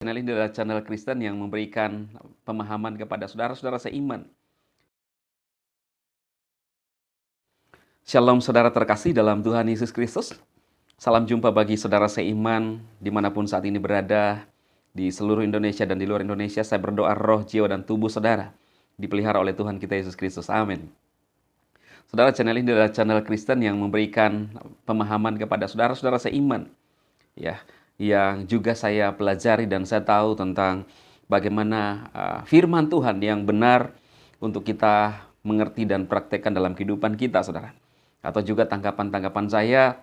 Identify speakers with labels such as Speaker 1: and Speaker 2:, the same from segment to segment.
Speaker 1: Channel ini adalah channel Kristen yang memberikan pemahaman kepada saudara-saudara seiman. Shalom saudara terkasih dalam Tuhan Yesus Kristus. Salam jumpa bagi saudara seiman dimanapun saat ini berada di seluruh Indonesia dan di luar Indonesia. Saya berdoa roh, jiwa, dan tubuh saudara dipelihara oleh Tuhan kita Yesus Kristus. Amin. Saudara, channel ini adalah channel Kristen yang memberikan pemahaman kepada saudara-saudara seiman. Ya, yang juga saya pelajari dan saya tahu tentang bagaimana firman Tuhan yang benar untuk kita mengerti dan praktekkan dalam kehidupan kita, saudara. Atau juga tanggapan-tanggapan saya,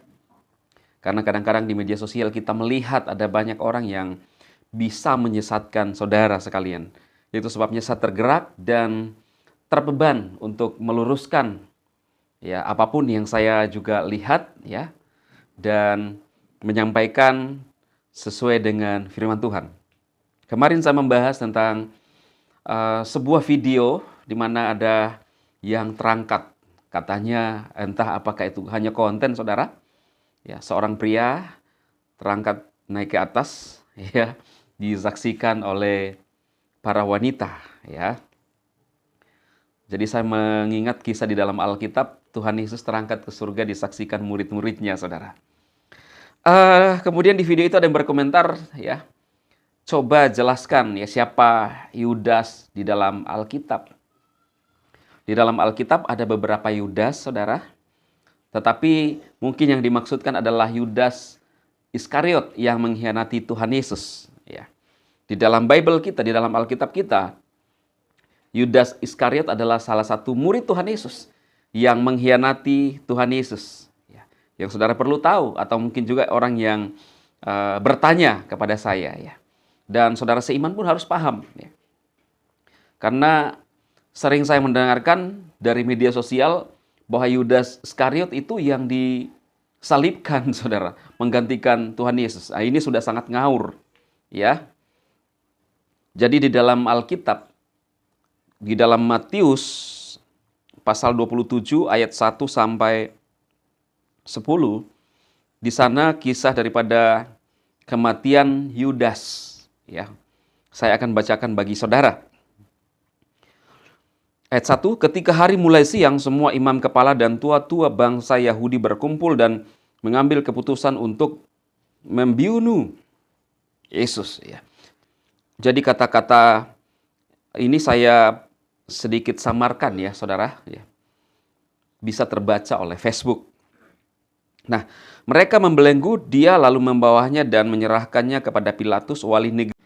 Speaker 1: karena kadang-kadang di media sosial kita melihat ada banyak orang yang bisa menyesatkan saudara sekalian. Itu sebabnya saya tergerak dan terbeban untuk meluruskan ya apapun yang saya juga lihat ya, dan menyampaikan sesuai dengan firman Tuhan. Kemarin saya membahas tentang sebuah video di mana ada yang terangkat. Katanya entah apakah itu hanya konten, saudara. Ya, seorang pria terangkat naik ke atas, ya, disaksikan oleh para wanita, ya. Jadi saya mengingat kisah di dalam Alkitab, Tuhan Yesus terangkat ke surga disaksikan murid-muridnya, saudara. Kemudian di video itu ada yang berkomentar, ya, coba jelaskan ya siapa Yudas di dalam Alkitab. Di dalam Alkitab ada beberapa Yudas, saudara. Tetapi mungkin yang dimaksudkan adalah Yudas Iskariot yang mengkhianati Tuhan Yesus. Ya. Di dalam Bible kita, di dalam Alkitab kita, Yudas Iskariot adalah salah satu murid Tuhan Yesus yang mengkhianati Tuhan Yesus. Yang saudara perlu tahu, atau mungkin juga orang yang bertanya kepada saya, ya. Dan saudara seiman pun harus paham, ya. Karena sering saya mendengarkan dari media sosial bahwa Yudas Iskariot itu yang disalibkan, saudara, menggantikan Tuhan Yesus. Nah, ini sudah sangat ngawur, ya. Jadi di dalam Alkitab, di dalam Matius pasal 27 ayat 1 sampai 10, di sana kisah daripada kematian Yudas, ya. Saya akan bacakan bagi saudara. Ayat 1, ketika hari mulai siang, semua imam kepala dan tua-tua bangsa Yahudi berkumpul dan mengambil keputusan untuk membunuh Yesus, ya. Jadi kata-kata ini saya sedikit samarkan, ya, saudara, ya. Bisa terbaca oleh Facebook. Nah, mereka membelenggu dia lalu membawanya dan menyerahkannya kepada Pilatus, wali negeri.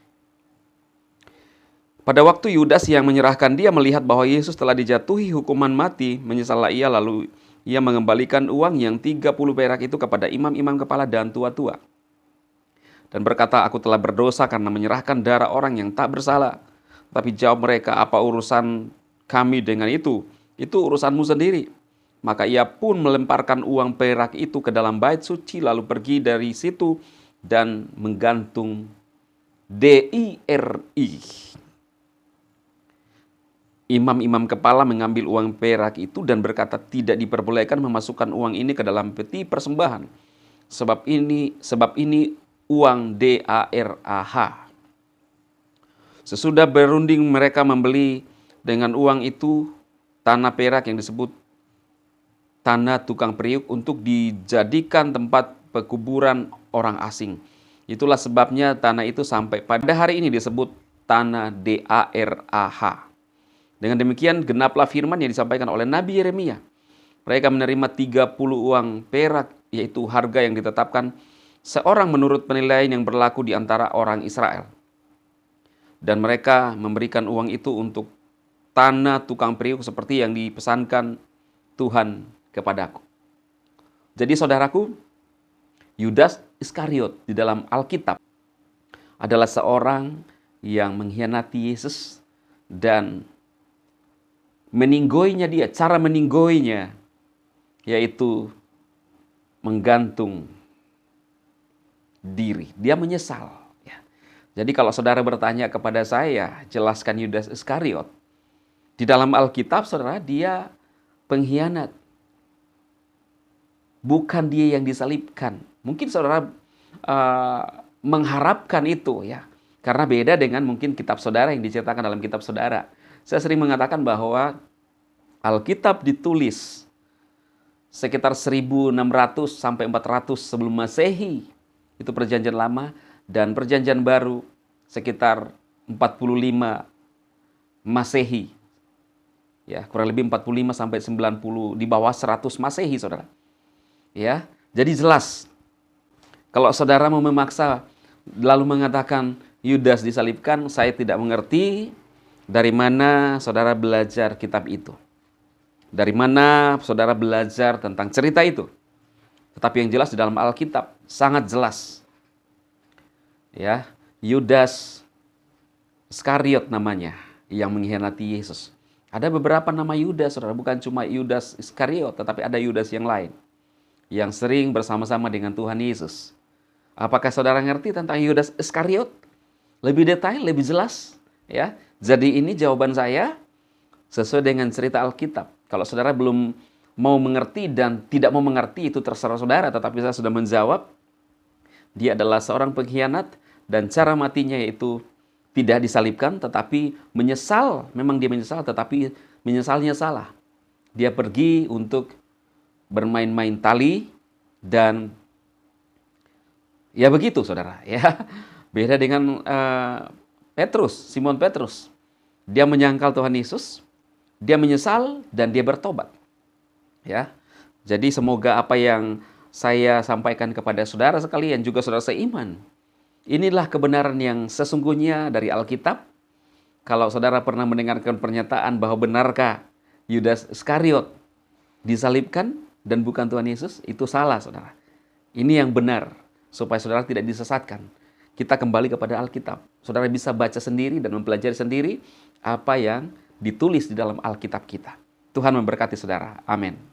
Speaker 1: Pada waktu Yudas yang menyerahkan dia melihat bahwa Yesus telah dijatuhi hukuman mati, menyesallah ia, lalu ia mengembalikan uang yang 30 perak itu kepada imam-imam kepala dan tua-tua. Dan berkata, aku telah berdosa karena menyerahkan darah orang yang tak bersalah. Tapi jawab mereka, apa urusan kami dengan itu? Itu urusanmu sendiri. Maka ia pun melemparkan uang perak itu ke dalam bait suci, lalu pergi dari situ dan menggantung DIRI. Imam-imam kepala mengambil uang perak itu dan berkata, tidak diperbolehkan memasukkan uang ini ke dalam peti persembahan. Sebab ini uang DARAH. Sesudah berunding mereka membeli dengan uang itu tanah perak yang disebut tanah tukang periuk untuk dijadikan tempat pekuburan orang asing. Itulah sebabnya tanah itu sampai pada hari ini disebut tanah DARAH. Dengan demikian genaplah firman yang disampaikan oleh Nabi Yeremia. Mereka menerima 30 uang perak, yaitu harga yang ditetapkan seorang menurut penilaian yang berlaku di antara orang Israel. Dan mereka memberikan uang itu untuk tanah tukang periuk seperti yang dipesankan Tuhan kepadaku. Jadi saudaraku, Yudas Iskariot di dalam Alkitab adalah seorang yang mengkhianati Yesus dan meninggoinya dia. Cara meninggoinya yaitu menggantung diri. Dia menyesal. Ya. Jadi kalau saudara bertanya kepada saya, jelaskan Yudas Iskariot. Di dalam Alkitab, saudara, dia pengkhianat. Bukan dia yang disalibkan. Mungkin saudara mengharapkan itu, ya. Karena beda dengan mungkin kitab saudara yang diceritakan dalam kitab saudara. Saya sering mengatakan bahwa Alkitab ditulis sekitar 1600 sampai 400 sebelum Masehi. Itu perjanjian lama, dan perjanjian baru sekitar 45 Masehi. Ya, kurang lebih 45 sampai 90, di bawah 100 Masehi, Saudara. Ya, jadi jelas kalau saudara mau memaksa lalu mengatakan Yudas disalibkan, saya tidak mengerti dari mana saudara belajar kitab itu. Dari mana saudara belajar tentang cerita itu. Tetapi yang jelas di dalam Alkitab sangat jelas. Ya, Yudas Iskariot namanya yang mengkhianati Yesus. Ada beberapa nama Yudas, saudara, bukan cuma Yudas Iskariot, tetapi ada Yudas yang lain yang sering bersama-sama dengan Tuhan Yesus. Apakah saudara ngerti tentang Yudas Iskariot? Lebih detail, lebih jelas, ya. Jadi ini jawaban saya sesuai dengan cerita Alkitab. Kalau saudara belum mau mengerti dan tidak mau mengerti, itu terserah saudara, tetapi saya sudah menjawab. Dia adalah seorang pengkhianat dan cara matinya yaitu tidak disalibkan tetapi menyesal. Memang dia menyesal tetapi menyesalnya salah. Dia pergi untuk bermain-main tali dan ya begitu, saudara, ya. Beda dengan Simon Petrus. Dia menyangkal Tuhan Yesus, dia menyesal dan dia bertobat. Ya. Jadi semoga apa yang saya sampaikan kepada saudara sekalian, juga saudara seiman, inilah kebenaran yang sesungguhnya dari Alkitab. Kalau saudara pernah mendengarkan pernyataan bahwa benarkah Yudas Iskariot disalibkan dan bukan Tuhan Yesus, itu salah, saudara. Ini yang benar, supaya saudara tidak disesatkan. Kita kembali kepada Alkitab. Saudara bisa baca sendiri dan mempelajari sendiri apa yang ditulis di dalam Alkitab kita. Tuhan memberkati saudara. Amin.